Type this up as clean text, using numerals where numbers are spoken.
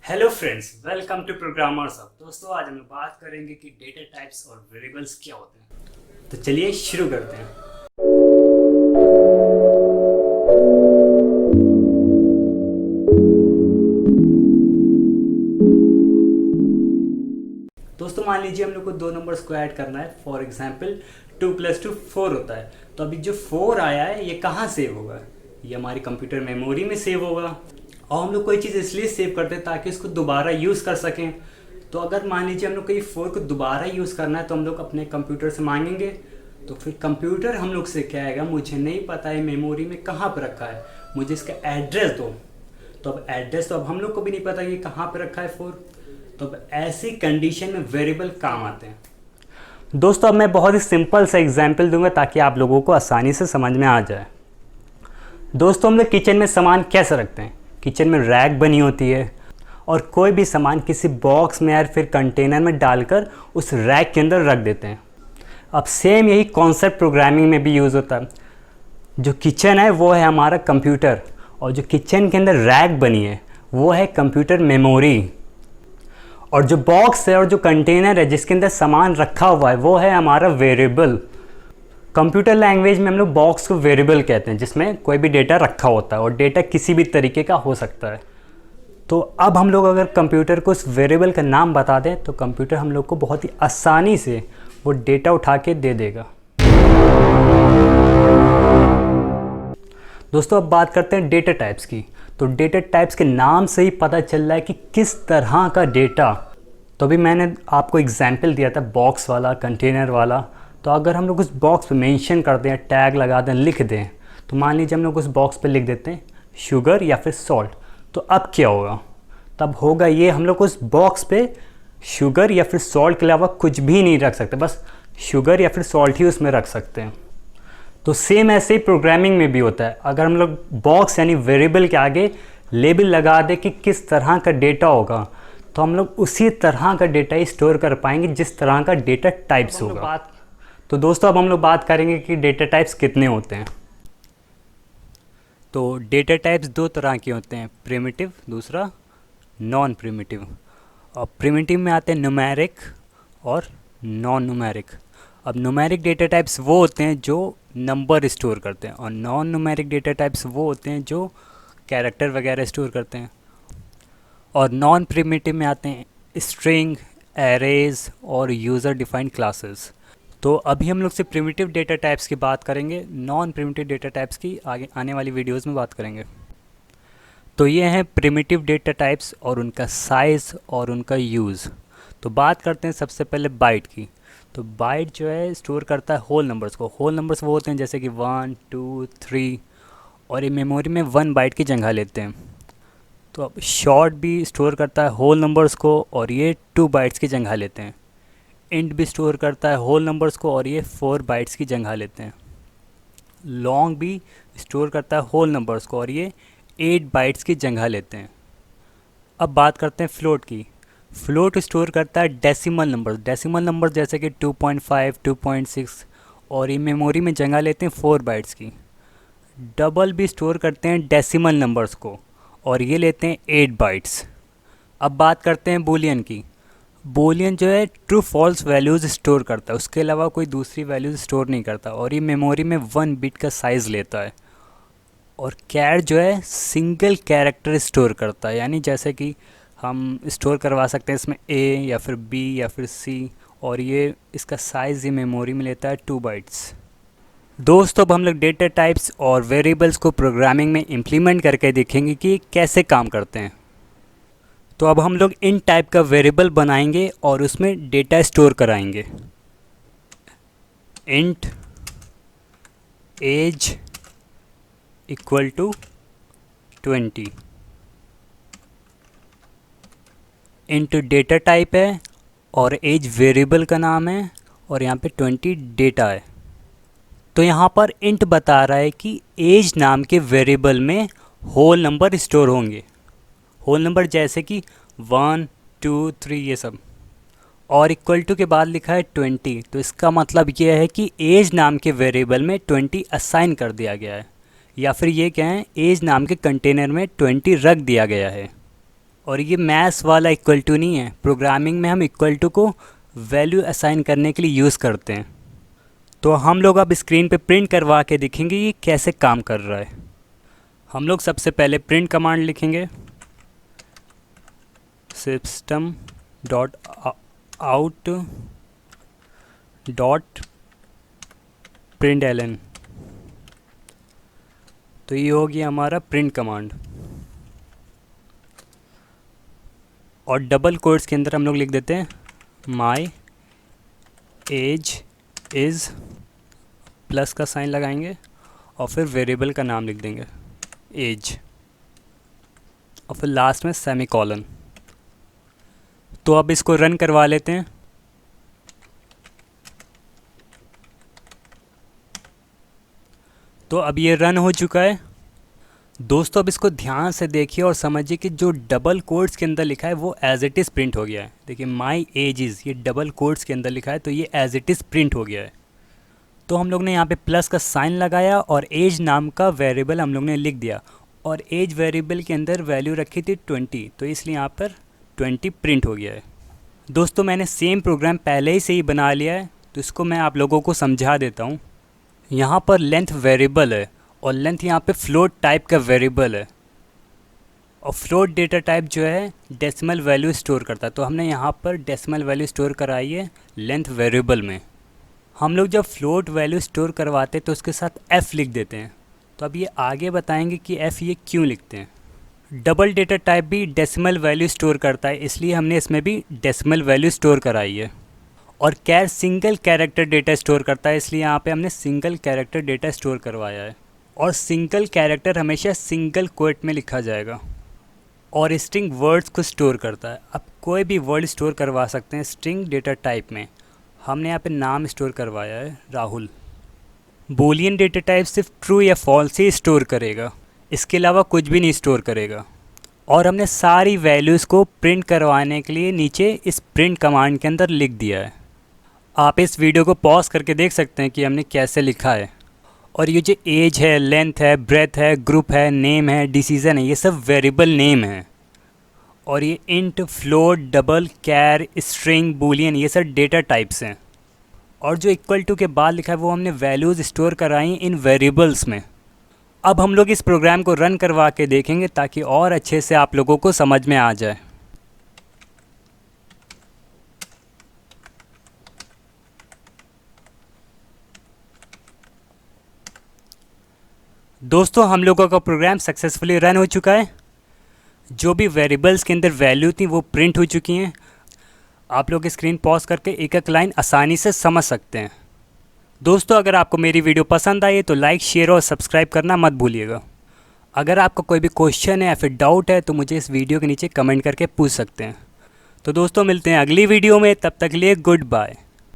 Hello friends, welcome to programmers hub. दोस्तों, आज हम लोग बात करेंगे कि डेटा टाइप्स और वेरिएबल्स क्या होते हैं। तो चलिए शुरू करते हैं। दोस्तों, मान लीजिए हम लोग को दो नंबर्स को ऐड करना है। फॉर एग्जांपल 2 + 2 4 होता है। तो अभी जो 4 आया है ये कहाँ सेव होगा? ये हमारी कंप्यूटर मेमोरी में सेव होगा। और हम लोग कोई चीज़ इसलिए सेव करते हैं ताकि उसको दोबारा यूज़ कर सकें। तो अगर मान लीजिए हम लोग को ये 4 को दोबारा यूज़ करना है तो हम लोग अपने कंप्यूटर से मांगेंगे। तो फिर कंप्यूटर हम लोग से कहेगा मुझे नहीं पता है मेमोरी में कहाँ पर रखा है, मुझे इसका एड्रेस दो। तो अब एड्रेस तो अब हम लोग को भी नहीं पता कि कहाँ पर रखा है 4। तो अब ऐसी कंडीशन में वेरिएबल काम आते हैं। दोस्तों, अब मैं बहुत ही सिंपल सा एग्जांपल दूंगा ताकि आप लोगों को आसानी से समझ में आ जाए। दोस्तों, हम लोग किचन में सामान कैसे रखते हैं? किचन में रैक बनी होती है और कोई भी सामान किसी बॉक्स में या फिर कंटेनर में डालकर उस रैक के अंदर रख देते हैं। अब सेम यही कॉन्सेप्ट प्रोग्रामिंग में भी यूज़ होता है। जो किचन है वो है हमारा कंप्यूटर और जो किचन के अंदर रैक बनी है वो है कंप्यूटर मेमोरी। और जो बॉक्स है और जो कंटेनर है जिसके अंदर सामान रखा हुआ है वो है हमारा वेरिएबल। कंप्यूटर लैंग्वेज में हम लोग बॉक्स को वेरिएबल कहते हैं जिसमें कोई भी डेटा रखा होता है और डेटा किसी भी तरीके का हो सकता है। तो अब हम लोग अगर कंप्यूटर को उस वेरिएबल का नाम बता दें तो कंप्यूटर हम लोग को बहुत ही आसानी से वो डेटा उठा के दे देगा। दोस्तों, अब बात करते हैं डेटा टाइप्स की। तो डेटा टाइप्स के नाम से ही पता चल रहा है कि किस तरह का डेटा। तो अभी मैंने आपको एग्जाम्पल दिया था बॉक्स वाला, कंटेनर वाला। तो अगर हम लोग उस बॉक्स पे मेंशन कर दें, टैग लगा दें, लिख दें, तो मान लीजिए हम लोग उस बॉक्स पे लिख देते हैं शुगर या फिर सॉल्ट। तो अब क्या होगा? तब होगा ये, हम लोग उस बॉक्स पे शुगर या फिर सॉल्ट के अलावा कुछ भी नहीं रख सकते, बस शुगर या फिर सॉल्ट ही उसमें रख सकते हैं। तो सेम ऐसे ही प्रोग्रामिंग में भी होता है। अगर हम लोग बॉक्स यानी वेरिएबल के आगे लेबल लगा दें कि किस तरह का डेटा होगा तो हम लोग उसी तरह का डेटा ही स्टोर कर पाएंगे जिस तरह का डेटा टाइप्स होगा। तो दोस्तों, अब हम लोग बात करेंगे कि डेटा टाइप्स कितने होते हैं। तो डेटा टाइप्स दो तरह के होते हैं, प्रिमिटिव, दूसरा नॉन प्रिमिटिव। और प्रिमिटिव में आते हैं न्यूमेरिक और नॉन न्यूमेरिक। अब न्यूमेरिक डेटा टाइप्स वो होते हैं जो नंबर स्टोर करते हैं और नॉन न्यूमेरिक डेटा टाइप्स वो होते हैं जो कैरेक्टर वगैरह स्टोर करते हैं। और नॉन प्रिमिटिव में आते हैं स्ट्रिंग, एरेज और यूज़र डिफाइंड क्लासेस। तो अभी हम लोग से प्रिमिटिव डेटा टाइप्स की बात करेंगे, नॉन प्रिमिटिव डेटा टाइप्स की आगे आने वाली वीडियोस में बात करेंगे। तो ये हैं प्रिमिटिव डेटा टाइप्स और उनका साइज़ और उनका यूज़। तो बात करते हैं सबसे पहले बाइट की। तो बाइट जो है स्टोर करता है होल नंबर्स को। होल नंबर्स वो होते हैं जैसे कि 1, 2, 3 और ये मेमोरी में 1 बाइट की जगह लेते हैं। तो अब शॉर्ट भी स्टोर करता है होल नंबर्स को और ये 2 बाइट्स की जगह लेते हैं। इंट भी स्टोर करता है होल नंबर्स को और ये 4 बाइट्स की जगह लेते हैं। लॉन्ग भी स्टोर करता है होल नंबर्स को और ये 8 बाइट्स की जगह लेते हैं। अब बात करते हैं फ्लोट की। फ्लोट स्टोर करता है डेसिमल नंबर। डेसिमल नंबर जैसे कि 2.5, 2.6 और ये मेमोरी में जगह लेते हैं 4 बाइट्स की। डबल भी स्टोर करते हैं डेसिमल नंबर्स को और ये लेते हैं 8 बाइट्स। अब बात करते हैं बूलियन की। बूलियन जो है ट्रू फॉल्स वैल्यूज़ स्टोर करता है, उसके अलावा कोई दूसरी वैल्यूज़ स्टोर नहीं करता और ये मेमोरी में 1 बिट का साइज़ लेता है। और कैर जो है सिंगल कैरेक्टर स्टोर करता है, यानी जैसे कि हम स्टोर करवा सकते हैं इसमें ए या फिर बी या फिर सी और ये इसका साइज़ ये मेमोरी में लेता है 2 बाइट्स। दोस्तों, अब हम लोग डेटा टाइप्स और वेरिएबल्स को प्रोग्रामिंग में इम्प्लीमेंट करके देखेंगे कि कैसे काम करते हैं। तो अब हम लोग इन टाइप का वेरिएबल बनाएंगे और उसमें डेटा स्टोर कराएंगे। Int age equal to 20। Int data type है और एज वेरिएबल का नाम है और यहाँ पे 20 डेटा है। तो यहाँ पर इंट बता रहा है कि एज नाम के वेरिएबल में होल नंबर स्टोर होंगे। होल नंबर जैसे कि 1, 2, 3 ये सब। और इक्वल टू के बाद लिखा है 20। तो इसका मतलब ये है कि एज नाम के वेरिएबल में 20 असाइन कर दिया गया है, या फिर ये क्या है, एज नाम के कंटेनर में 20 रख दिया गया है। और ये मैथ्स वाला इक्वल टू नहीं है, प्रोग्रामिंग में हम इक्वल टू को वैल्यू असाइन करने के लिए यूज़ करते हैं। तो हम लोग अब स्क्रीन पे प्रिंट करवा के दिखेंगे ये कैसे काम कर रहा है। हम लोग सबसे पहले प्रिंट कमांड लिखेंगे, system dot out dot println। तो ये हो गया हमारा प्रिंट कमांड। और डबल कोट्स के अंदर हम लोग लिख देते हैं माई एज इज़, प्लस का साइन लगाएंगे और फिर वेरिएबल का नाम लिख देंगे एज, और फिर लास्ट में सेमीकोलन। तो अब इसको रन करवा लेते हैं। तो अब ये रन हो चुका है। दोस्तों अब इसको ध्यान से देखिए और समझिए कि जो डबल कोट्स के अंदर लिखा है वो एज इट इज़ प्रिंट हो गया है। देखिए माई एज इज़, ये डबल कोट्स के अंदर लिखा है तो ये एज इट इज़ प्रिंट हो गया है। तो हम लोग ने यहाँ पे प्लस का साइन लगाया और एज नाम का वेरिएबल हम लोग ने लिख दिया, और एज वेरिएबल के अंदर वैल्यू रखी थी 20, तो इसलिए यहाँ पर 20 प्रिंट हो गया है। दोस्तों मैंने सेम प्रोग्राम पहले ही से ही बना लिया है, तो इसको मैं आप लोगों को समझा देता हूँ। यहाँ पर लेंथ वेरिएबल है और लेंथ यहाँ पे फ्लोट टाइप का वेरिएबल है, और फ्लोट डेटा टाइप जो है डेसिमल वैल्यू स्टोर करता है। तो हमने यहाँ पर डेसिमल वैल्यू स्टोर कराई है लेंथ वेरिएबल में। हम लोग जब फ्लोट वैल्यू स्टोर करवाते हैं तो उसके साथ f लिख देते हैं। तो अब ये आगे बताएंगे कि f ये क्यों लिखते हैं। डबल डेटा टाइप भी डेसिमल वैल्यू स्टोर करता है, इसलिए हमने इसमें भी डेसिमल वैल्यू स्टोर कराई है। और कैर सिंगल कैरेक्टर डेटा स्टोर करता है, इसलिए यहाँ पे हमने सिंगल कैरेक्टर डेटा स्टोर करवाया है। और सिंगल कैरेक्टर हमेशा सिंगल कोट में लिखा जाएगा। और स्ट्रिंग वर्ड्स को स्टोर करता है। अब कोई भी वर्ड स्टोर करवा सकते हैं स्ट्रिंग डेटा टाइप में। हमने यहाँ पे नाम स्टोर करवाया है राहुल। बूलियन डेटा टाइप सिर्फ ट्रू या फॉल्स ही स्टोर करेगा, इसके अलावा कुछ भी नहीं स्टोर करेगा। और हमने सारी वैल्यूज़ को प्रिंट करवाने के लिए नीचे इस प्रिंट कमांड के अंदर लिख दिया है। आप इस वीडियो को पॉज करके देख सकते हैं कि हमने कैसे लिखा है। और ये जो एज है, लेंथ है, ब्रेथ है, ग्रुप है, नेम है, डिसीजन है, ये सब वेरिएबल नेम है। और ये इंट, फ्लोट, डबल, कैर, स्ट्रिंग, बूलियन, ये सब डेटा टाइप्स हैं। और जो इक्वल टू के बाद लिखा है वो हमने वैल्यूज़ स्टोर कराई इन वेरिएबल्स में। अब हम लोग इस प्रोग्राम को रन करवा के देखेंगे ताकि और अच्छे से आप लोगों को समझ में आ जाए। दोस्तों हम लोगों का प्रोग्राम सक्सेसफुली रन हो चुका है। जो भी वेरिएबल्स के अंदर वैल्यू थी वो प्रिंट हो चुकी हैं। आप लोग स्क्रीन पॉज करके एक एक लाइन आसानी से समझ सकते हैं। दोस्तों अगर आपको मेरी वीडियो पसंद आई है तो लाइक, शेयर और सब्सक्राइब करना मत भूलिएगा। अगर आपका कोई भी क्वेश्चन है या फिर डाउट है तो मुझे इस वीडियो के नीचे कमेंट करके पूछ सकते हैं। तो दोस्तों मिलते हैं अगली वीडियो में, तब तक के लिए गुड बाय।